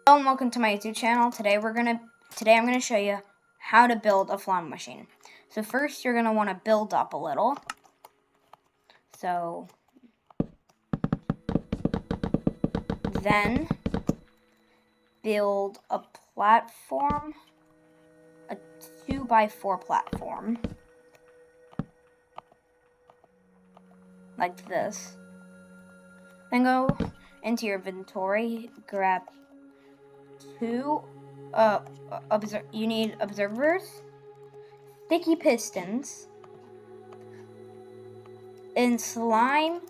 Hello and welcome to my YouTube channel. Today I'm gonna show you how to build a flying machine. So first you're gonna want to build up a little. So then build a platform, a 2x4 platform, like this. Then go into your inventory, grab you need observers, sticky pistons, and slime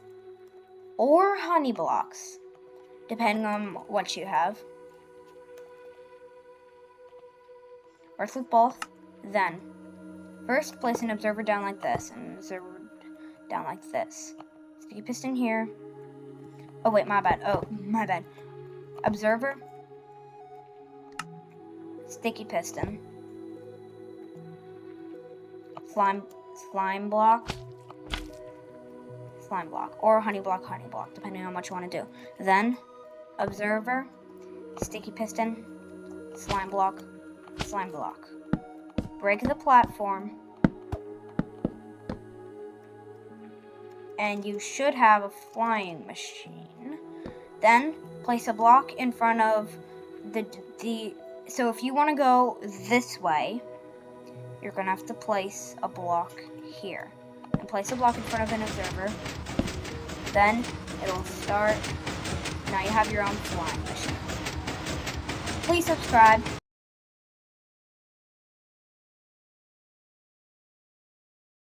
or honey blocks, depending on what you have. Work with both. Then, first place an observer down like this, and an observer down like this. Sticky piston here. Oh wait, my bad. Observer, sticky piston, slime block, or honey block, depending on what you want to do. Then, observer, sticky piston, slime block. Break the platform, and you should have a flying machine. Then, place a block in front of so if you want to go this way, you're going to have to place a block here. And place a block in front of an observer. Then, it'll start. Now you have your own flying machine. Please subscribe.